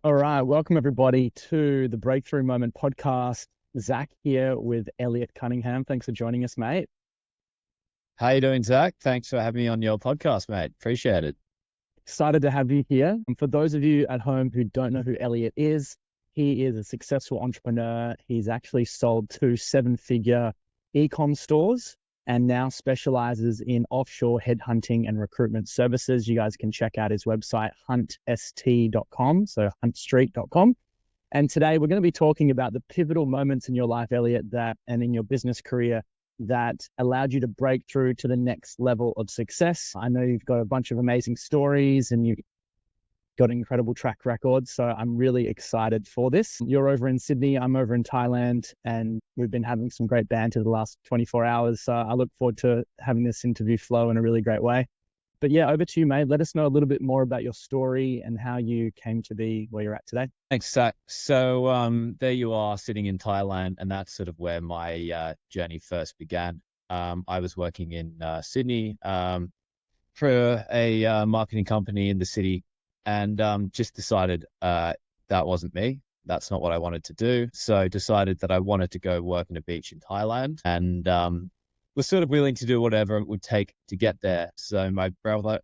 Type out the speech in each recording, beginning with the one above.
All right, welcome everybody to the Breakthrough Moment podcast. Zac here with Eliot Cunningham. Thanks for joining us, mate. How you doing, Zac? Thanks for having me on your podcast, mate. Appreciate it. Excited to have you here. And for those of you at home who don't know who Eliot is, he is a successful entrepreneur. He's actually sold 2 seven-figure e-com stores and now specializes in offshore headhunting and recruitment services. You guys can check out his website, huntst.com, so huntstreet.com. And today we're going to be talking about the pivotal moments in your life, Elliot, and in your business career that allowed you to break through to the next level of success. I know you've got a bunch of amazing stories and you've got an incredible track record. So I'm really excited for this. You're over in Sydney, I'm over in Thailand, and we've been having some great banter the last 24 hours. So I look forward to having this interview flow in a really great way. But yeah, over to you, mate. Let us know a little bit more about your story and how you came to be where you're at today. Thanks, Zac. So there you are sitting in Thailand, and that's sort of where my journey first began. I was working in Sydney for a marketing company in the city, and just decided that wasn't me. That's not what I wanted to do. So decided that I wanted to go work on a beach in Thailand, and was sort of willing to do whatever it would take to get there. So my brother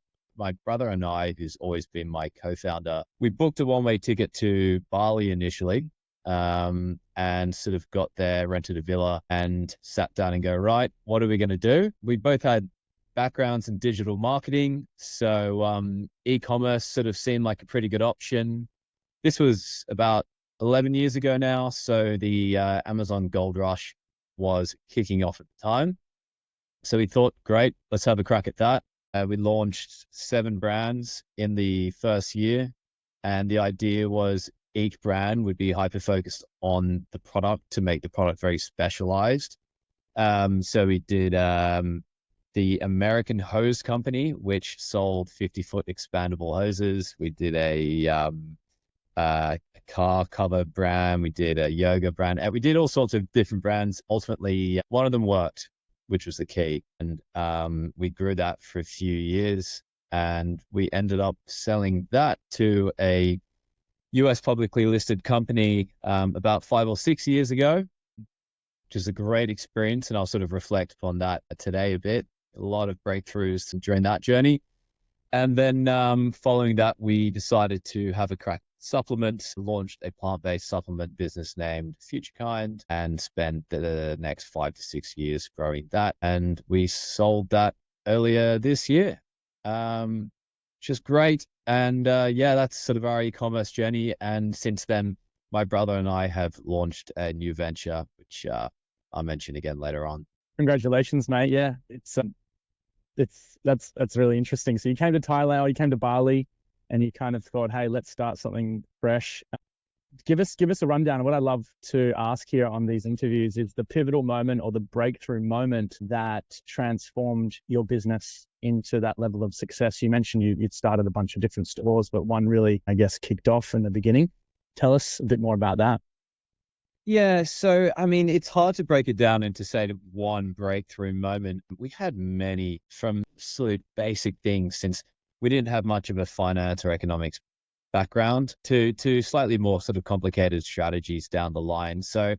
and I, who's always been my co-founder, we booked a one-way ticket to Bali initially, and sort of got there, rented a villa, and sat down and go, right, what are we going to do? We both had backgrounds in digital marketing, so e-commerce sort of seemed like a pretty good option. This was about 11 years ago now, so the Amazon Gold Rush was kicking off at the time. So we thought, great, let's have a crack at that. We launched 7 brands in the first year, and the idea was each brand would be hyper-focused on the product to make the product very specialized. So we did the American Hose Company, which sold 50-foot expandable hoses. We did a car cover brand. We did a yoga brand. And we did all sorts of different brands. Ultimately, one of them worked, which was the key. And we grew that for a few years, and we ended up selling that to a US publicly listed company about 5 or 6 years ago, which is a great experience. And I'll sort of reflect upon that today a bit. A lot of breakthroughs during that journey. And then following that, we decided to have a crack at supplements, launched a plant-based supplement business named FutureKind, and spent the next 5 to 6 years growing that. And we sold that earlier this year, which is great. And yeah, that's sort of our e-commerce journey. And since then, my brother and I have launched a new venture, which I'll mention again later on. Congratulations, mate. Yeah, that's really interesting. So you came to Thailand, or you came to Bali, and you kind of thought, hey, let's start something fresh. Give us a rundown. What I love to ask here on these interviews is the pivotal moment or the breakthrough moment that transformed your business into that level of success. You mentioned you'd started a bunch of different stores, but one really, I guess, kicked off in the beginning. Tell us a bit more about that. Yeah, so I mean, it's hard to break it down into, say, one breakthrough moment. We had many, from sort of basic things, since we didn't have much of a finance or economics background, to slightly more sort of complicated strategies down the line. So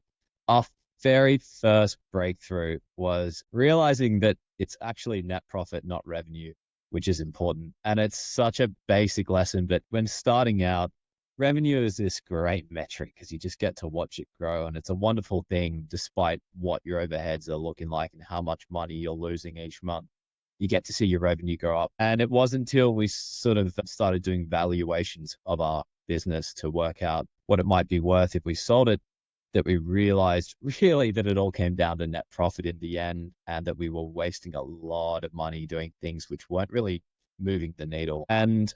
our very first breakthrough was realizing that it's actually net profit, not revenue, which is important. And it's such a basic lesson, but when starting out, revenue is this great metric because you just get to watch it grow, and it's a wonderful thing despite what your overheads are looking like and how much money you're losing each month. You get to see your revenue go up. And it wasn't until we sort of started doing valuations of our business to work out what it might be worth if we sold it, that we realized really that it all came down to net profit in the end, and that we were wasting a lot of money doing things which weren't really moving the needle. And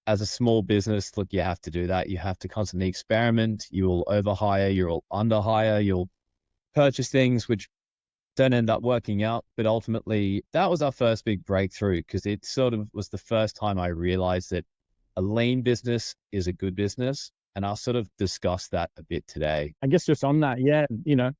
as a small business, look, you have to do that. You have to constantly experiment. You will overhire, you'll underhire, you'll purchase things which don't end up working out. But ultimately, that was our first big breakthrough, because it sort of was the first time I realized that a lean business is a good business. And I'll sort of discuss that a bit today. I guess just on that, yeah,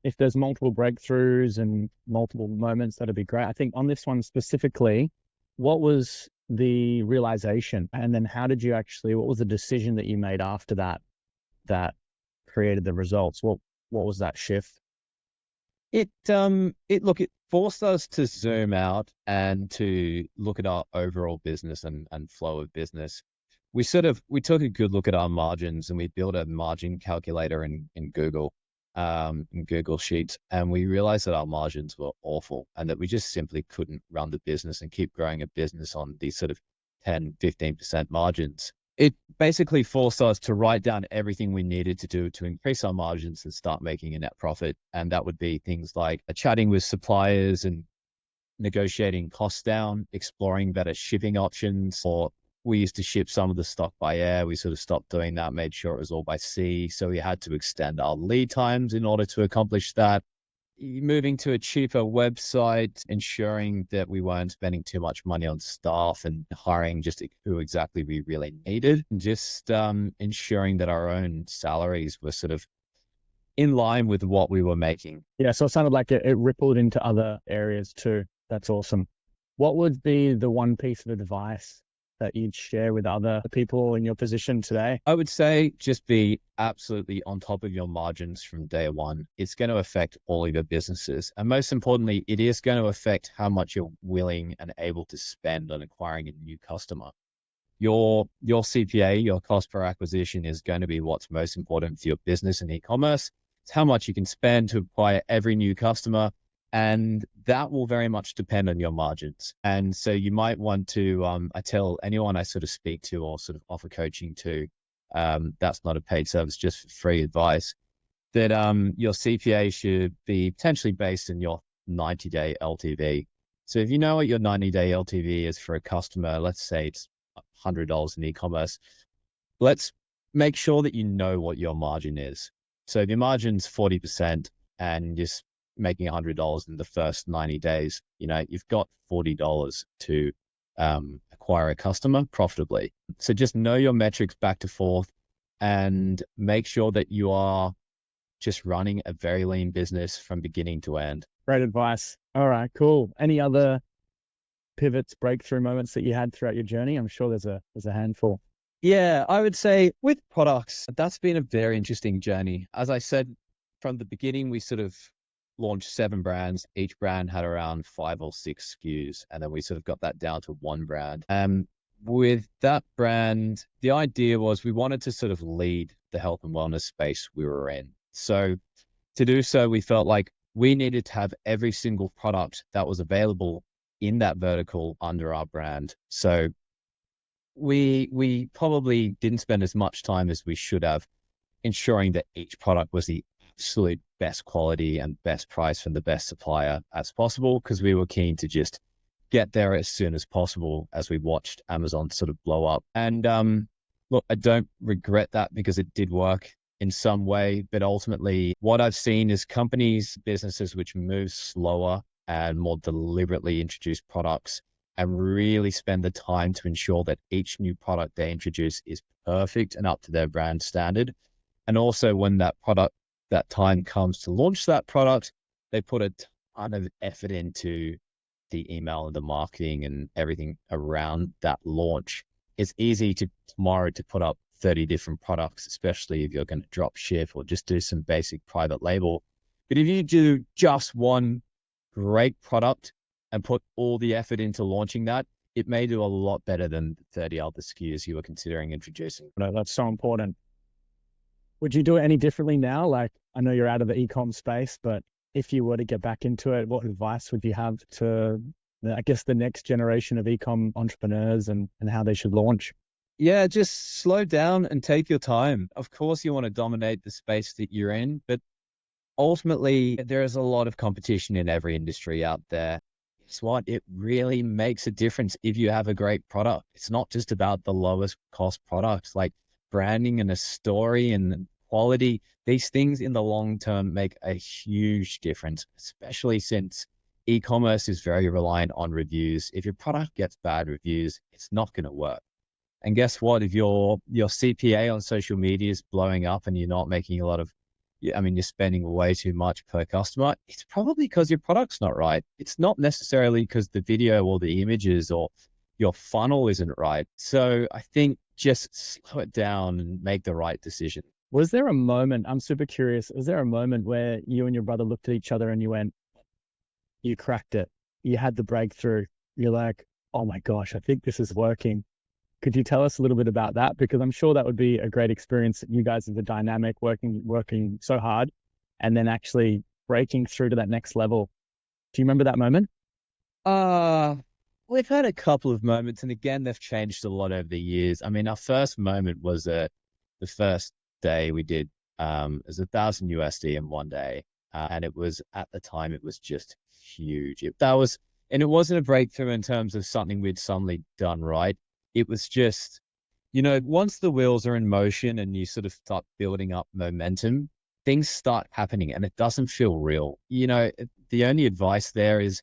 if there's multiple breakthroughs and multiple moments, that'd be great. I think on this one specifically, what was the realization? And then what was the decision that you made after that? that created the results? What was that shift? It forced us to zoom out and to look at our overall business and flow of business. We took a good look at our margins, and we built a margin calculator in Google Sheets, and we realized that our margins were awful and that we just simply couldn't run the business and keep growing a business on these sort of 10-15% margins. It basically forced us to write down everything we needed to do to increase our margins and start making a net profit. And that would be things like chatting with suppliers and negotiating costs down, exploring better shipping options. Or we used to ship some of the stock by air. We sort of stopped doing that, made sure it was all by sea. So we had to extend our lead times in order to accomplish that. Moving to a cheaper website, ensuring that we weren't spending too much money on staff and hiring just who exactly we really needed, just ensuring that our own salaries were sort of in line with what we were making. Yeah, so it sounded like it rippled into other areas too. That's awesome. What would be the one piece of advice that you'd share with other people in your position today? I would say just be absolutely on top of your margins from day one. It's going to affect all of your businesses. And most importantly, it is going to affect how much you're willing and able to spend on acquiring a new customer. Your CPA, your cost per acquisition, is going to be what's most important for your business and e-commerce. It's how much you can spend to acquire every new customer. And that will very much depend on your margins. And so you might want to, I tell anyone I sort of speak to or sort of offer coaching to, that's not a paid service, just free advice, that your CPA should be potentially based in your 90-day LTV. So if you know what your 90-day LTV is for a customer, let's say it's $100 in e-commerce, let's make sure that you know what your margin is. So if your margin's 40% and just making $100 in the first 90 days, you've got $40 to acquire a customer profitably. So just know your metrics back to forth and make sure that you are just running a very lean business from beginning to end. Great advice. All right, cool. Any other pivots, breakthrough moments that you had throughout your journey? I'm sure there's a handful. Yeah, I would say with products, that's been a very interesting journey. As I said from the beginning, we sort of launched 7 brands. Each brand had around 5 or 6 SKUs, and then we sort of got that down to one brand. With that brand, the idea was we wanted to sort of lead the health and wellness space we were in. So to do so, we felt like we needed to have every single product that was available in that vertical under our brand. So we probably didn't spend as much time as we should have ensuring that each product was the absolute best quality and best price from the best supplier as possible, because we were keen to just get there as soon as possible as we watched Amazon sort of blow up. And look, I don't regret that because it did work in some way, but ultimately what I've seen is businesses which move slower and more deliberately introduce products and really spend the time to ensure that each new product they introduce is perfect and up to their brand standard. And also when that time comes to launch that product, they put a ton of effort into the email and the marketing and everything around that launch. It's easy tomorrow to put up 30 different products, especially if you're going to drop ship or just do some basic private label. But if you do just one great product and put all the effort into launching that, it may do a lot better than the 30 other SKUs you were considering introducing. No, that's so important. Would you do it any differently now? Like, I know you're out of the e-com space, but if you were to get back into it, what advice would you have to, I guess, the next generation of e-com entrepreneurs and how they should launch? Yeah, just slow down and take your time. Of course, you want to dominate the space that you're in, but ultimately, there is a lot of competition in every industry out there. Guess what? It really makes a difference if you have a great product. It's not just about the lowest cost products, like branding and a story and quality. These things in the long term make a huge difference, especially since e-commerce is very reliant on reviews. If your product gets bad reviews, it's not going to work. And guess what? If your CPA on social media is blowing up and you're not making a lot of, you're spending way too much per customer, it's probably because your product's not right. It's not necessarily because the video or the images or your funnel isn't right. So I think just slow it down and make the right decision. Was there a moment, I'm super curious, was there a moment where you and your brother looked at each other and you went, you cracked it, you had the breakthrough, you're like, oh my gosh, I think this is working. Could you tell us a little bit about that? Because I'm sure that would be a great experience. You guys as a dynamic, working so hard, and then actually breaking through to that next level. Do you remember that moment? Uh, we've had a couple of moments, and again, they've changed a lot over the years. I mean, our first moment was the first day we did it was 1,000 USD in one day, and it was at the time it was just huge. And it wasn't a breakthrough in terms of something we'd suddenly done right. It was just, once the wheels are in motion and you sort of start building up momentum, things start happening, and it doesn't feel real. The only advice there is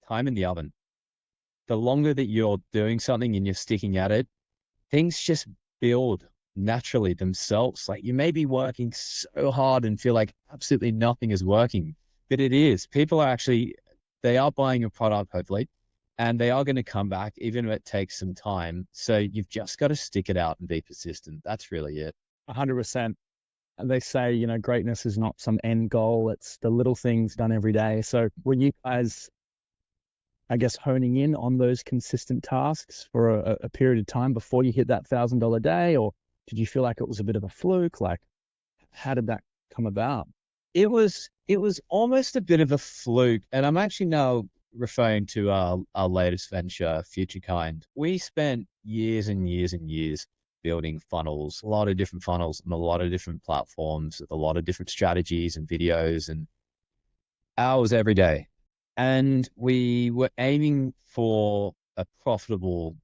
time in the oven. The longer that you're doing something and you're sticking at it, things just build naturally themselves. Like, you may be working so hard and feel like absolutely nothing is working, but it is. They are buying your product, hopefully, and they are going to come back, even if it takes some time. So you've just got to stick it out and be persistent. That's really it. 100%. And they say, greatness is not some end goal. It's the little things done every day. So were you guys, I guess, honing in on those consistent tasks for a period of time before you hit that $1,000 day? Or did you feel like it was a bit of a fluke? Like, how did that come about? It was almost a bit of a fluke, and I'm actually now referring to our latest venture, Future Kind. We spent years and years and years building funnels, a lot of different funnels on a lot of different platforms, a lot of different strategies and videos, and hours every day. And we were aiming for a profitable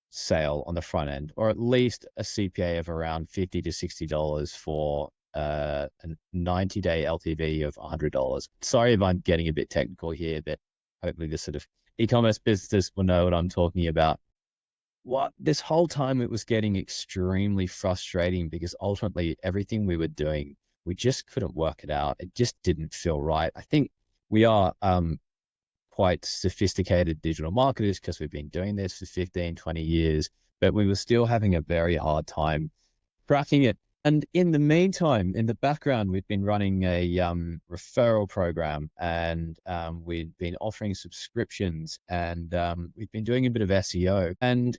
sale on the front end, or at least a CPA of around $50 to $60 for a 90-day LTV of $100. Sorry if I'm getting a bit technical here, but hopefully this sort of e-commerce business will know what I'm talking about. This whole time it was getting extremely frustrating, because ultimately everything we were doing, we just couldn't work it out. It just didn't feel right. I think we are quite sophisticated digital marketers because we've been doing this for 15, 20 years, but we were still having a very hard time cracking it. And in the meantime, in the background, we've been running a referral program, and we've been offering subscriptions, and we've been doing a bit of SEO. And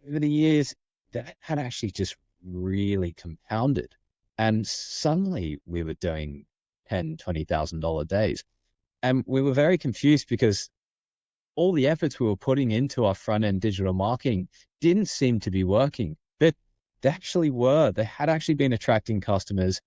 over the years, that had actually just really compounded. And suddenly we were doing $10,000, $20,000 days. And we were very confused, because all the efforts we were putting into our front end digital marketing didn't seem to be working. But they actually were. They had actually been attracting customers.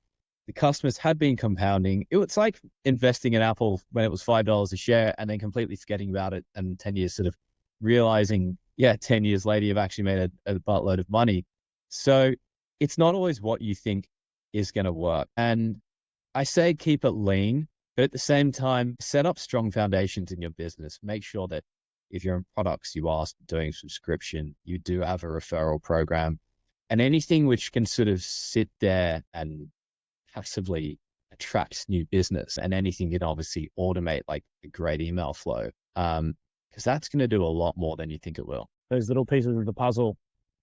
The customers had been compounding. It was like investing in Apple when it was $5 a share and then completely forgetting about it, and 10 years sort of realizing, 10 years later, you've actually made a buttload of money. So it's not always what you think is going to work. And I say keep it lean, but at the same time, set up strong foundations in your business. Make sure that if you're in products, you are doing subscription, you do have a referral program, and anything which can sort of sit there and passively attract new business, and anything you can obviously automate, like a great email flow, because that's going to do a lot more than you think it will. Those little pieces of the puzzle.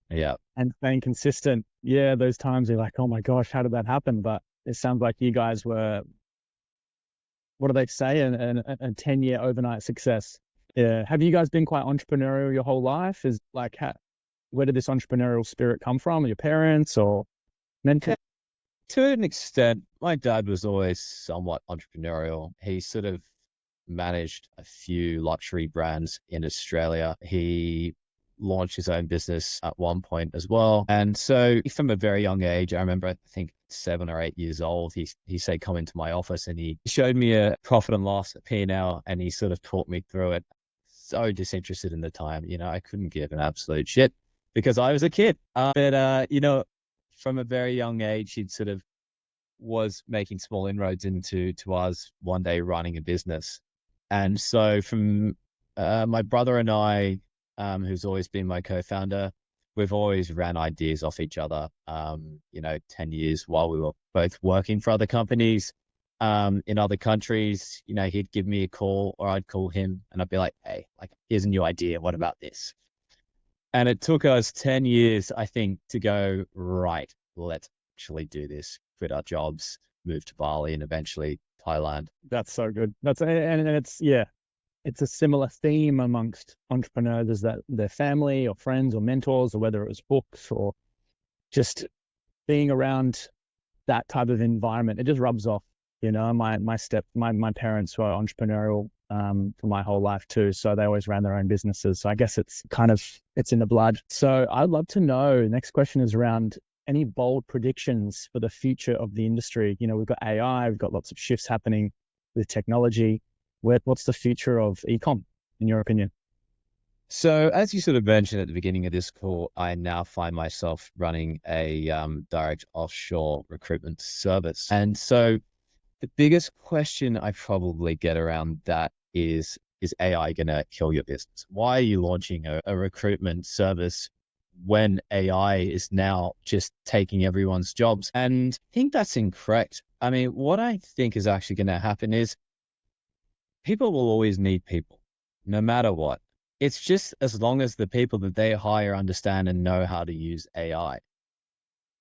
Yeah. And staying consistent. Yeah, those times you're like, oh my gosh, how did that happen? But it sounds like you guys were, what do they say, a 10-year overnight success. Yeah. Have you guys been quite entrepreneurial your whole life? Is like, where did this entrepreneurial spirit come from? Your parents or mentor? To an extent, my dad was always somewhat entrepreneurial. He sort of managed a few luxury brands in Australia. He launched his own business at one point as well. And so from a very young age, I remember, I think 7 or 8 years old, he said, come into my office, and he showed me a profit and loss, a P&L, and he sort of taught me through it. So disinterested in the time, I couldn't give an absolute shit because I was a kid. But from a very young age, he'd sort of was making small inroads into us one day running a business. And so from my brother and I, who's always been my co-founder, we've always ran ideas off each other, 10 years while we were both working for other companies in other countries. He'd give me a call, or I'd call him, and I'd be like, hey, like, here's a new idea. What about this? And it took us 10 years, I think, to go, right, let's actually do this. quit our jobs, move to Bali, and eventually Thailand. That's so good. And it's, yeah, it's a similar theme amongst entrepreneurs, is that their family or friends or mentors, or whether it was books or just being around that type of environment, it just rubs off. You know, my parents were entrepreneurial for my whole life too, so they always ran their own businesses. So I guess it's in the blood. So I'd love to know. Next question is around any bold predictions for the future of the industry. You know, we've got AI, we've got lots of shifts happening with technology. What's the future of ecom, in your opinion? So as you sort of mentioned at the beginning of this call, I now find myself running a direct offshore recruitment service. And so the biggest question I probably get around that is AI going to kill your business? Why are you launching a recruitment service when AI is now just taking everyone's jobs? And I think that's incorrect. I mean, what I think is actually going to happen is people will always need people, no matter what. It's just as long as the people that they hire understand and know how to use AI.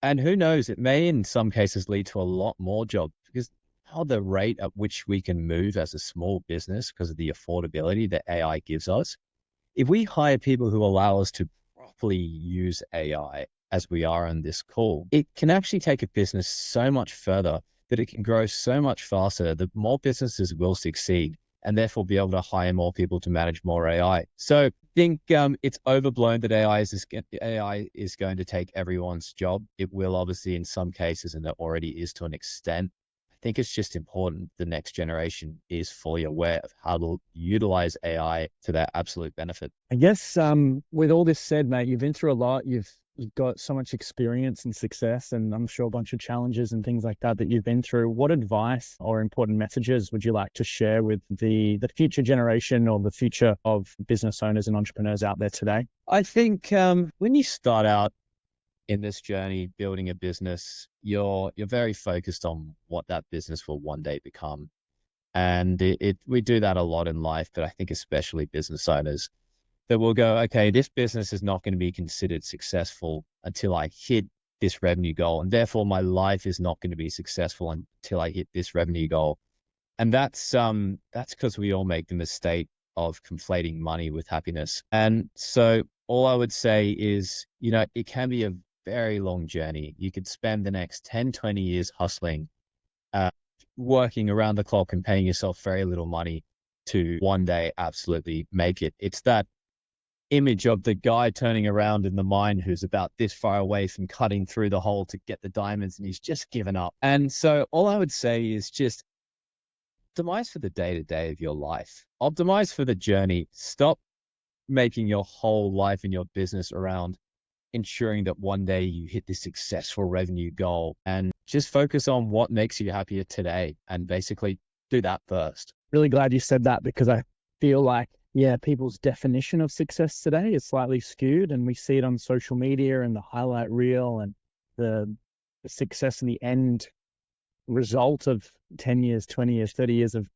And who knows, it may in some cases lead to a lot more jobs, because how the rate at which we can move as a small business because of the affordability that AI gives us. If we hire people who allow us to properly use AI as we are on this call, it can actually take a business so much further, that it can grow so much faster, that more businesses will succeed and therefore be able to hire more people to manage more AI. So I think it's overblown that AI is going to take everyone's job. It will obviously in some cases, and it already is to an extent. I think it's just important the next generation is fully aware of how to utilize AI to their absolute benefit. I guess with all this said, mate, you've been through a lot. You've got so much experience and success, and I'm sure a bunch of challenges and things like that you've been through. What advice or important messages would you like to share with the future generation, or the future of business owners and entrepreneurs out there today? I think when you start out in this journey building a business, you're very focused on what that business will one day become. And we do that a lot in life, but I think especially business owners, that will go, okay, this business is not going to be considered successful until I hit this revenue goal. And therefore my life is not going to be successful until I hit this revenue goal. And that's because we all make the mistake of conflating money with happiness. And so all I would say is, you know, it can be a very long journey. You could spend the next 10, 20 years hustling, working around the clock and paying yourself very little money to one day absolutely make it. It's that image of the guy turning around in the mine who's about this far away from cutting through the hole to get the diamonds, and he's just given up. And so all I would say is just optimize for the day-to-day of your life. Optimize for the journey. Stop making your whole life and your business around ensuring that one day you hit this successful revenue goal, and just focus on what makes you happier today, and basically do that first. Really glad you said that, because I feel like, yeah, people's definition of success today is slightly skewed, and we see it on social media and the highlight reel and the success in the end result of 10 years, 20 years, 30 years of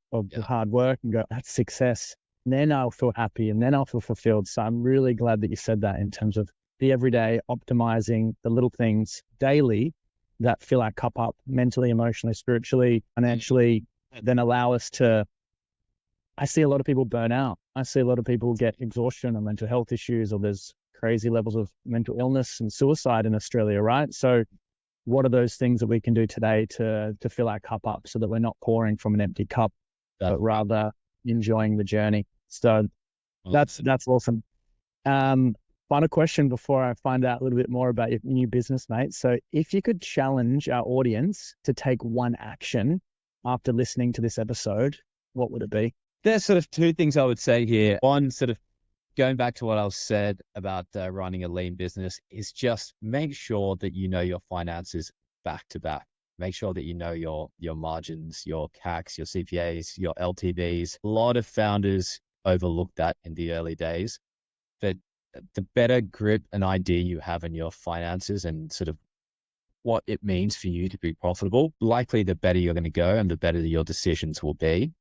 hard work, and go, that's success. And then I'll feel happy, and then I'll feel fulfilled. So I'm really glad that you said that, in terms of the everyday, optimizing the little things daily that fill our cup up mentally, emotionally, spiritually, financially, then allow us to. I see a lot of people burn out. I see a lot of people get exhaustion or mental health issues, or there's crazy levels of mental illness and suicide in Australia, right? So what are those things that we can do today to fill our cup up, so that we're not pouring from an empty cup, but rather enjoying the journey? So that's awesome. Final question before I find out a little bit more about your new business, mate. So if you could challenge our audience to take one action after listening to this episode, what would it be? There's sort of two things I would say here. One, sort of going back to what I said about running a lean business, is just make sure that you know your finances back to back. Make sure that you know your margins, your CACs, your CPAs, your LTVs. A lot of founders overlook that in the early days. But the better grip and idea you have in your finances and sort of what it means for you to be profitable, likely the better you're going to go and the better your decisions will be.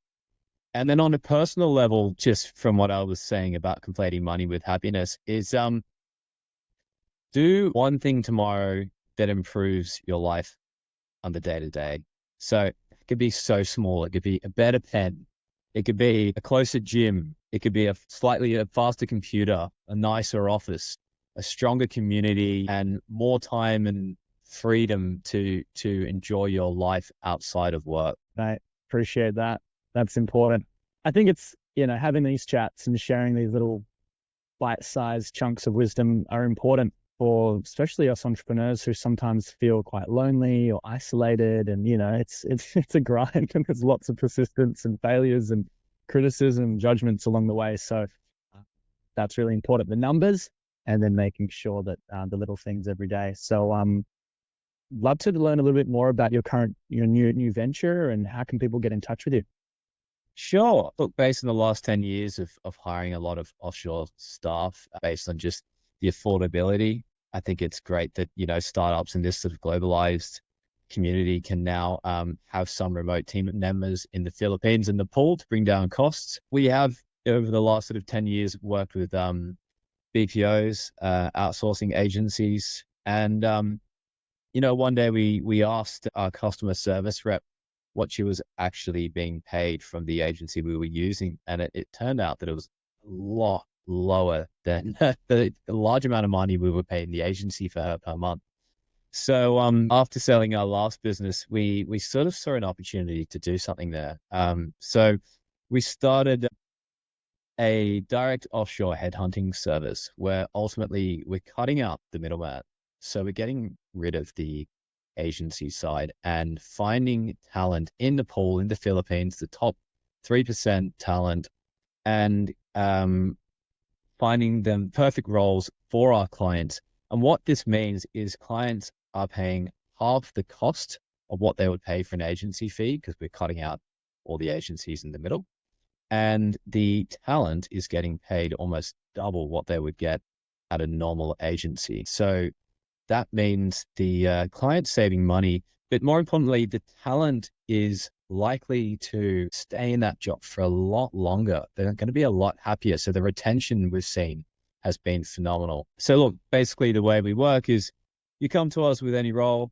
And then on a personal level, just from what I was saying about conflating money with happiness, is do one thing tomorrow that improves your life on the day to day. So it could be so small. It could be a better pen. It could be a closer gym. It could be a faster computer, a nicer office, a stronger community, and more time and freedom to enjoy your life outside of work. I appreciate that. That's important. I think it's, having these chats and sharing these little bite-sized chunks of wisdom are important for especially us entrepreneurs who sometimes feel quite lonely or isolated. And, it's a grind and there's lots of persistence and failures and criticism, judgments along the way. So that's really important. The numbers and then making sure that the little things every day. So love to learn a little bit more about your new venture and how can people get in touch with you? Sure. Look, based on the last 10 years of hiring a lot of offshore staff based on just the affordability, I think it's great that, startups in this sort of globalized community can now have some remote team members in the Philippines and Nepal to bring down costs. We have, over the last sort of 10 years, worked with BPOs, outsourcing agencies. And, one day we asked our customer service rep what she was actually being paid from the agency we were using. And it turned out that it was a lot lower than the large amount of money we were paying the agency for her per month. So after selling our last business, we sort of saw an opportunity to do something there. So we started a direct offshore headhunting service where ultimately we're cutting out the middleman. So we're getting rid of the agency side and finding talent in Nepal, in the Philippines, the top 3% talent, and finding them perfect roles for our clients. And what this means is clients are paying half the cost of what they would pay for an agency fee because we're cutting out all the agencies in the middle. And the talent is getting paid almost double what they would get at a normal agency. So that means the client's saving money, but more importantly, the talent is likely to stay in that job for a lot longer. They're going to be a lot happier. So the retention we've seen has been phenomenal. So look, basically the way we work is you come to us with any role.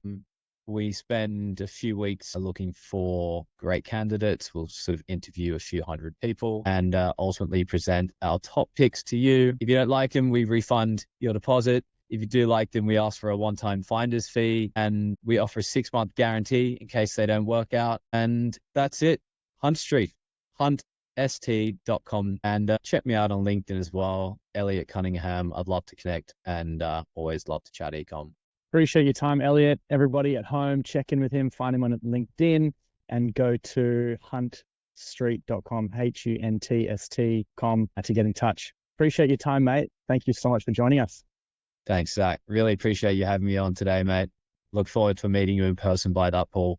We spend a few weeks looking for great candidates. We'll sort of interview a few hundred people and ultimately present our top picks to you. If you don't like them, we refund your deposit. If you do like them, we ask for a one-time finder's fee and we offer a 6-month guarantee in case they don't work out. And that's it. Hunt Street, huntst.com. And check me out on LinkedIn as well. Eliot Cunningham. I'd love to connect and always love to chat ecom. Appreciate your time, Elliot. Everybody at home, check in with him, find him on LinkedIn and go to huntstreet.com, HUNTST.com to get in touch. Appreciate your time, mate. Thank you so much for joining us. Thanks, Zac. Really appreciate you having me on today, mate. Look forward to meeting you in person by that pool.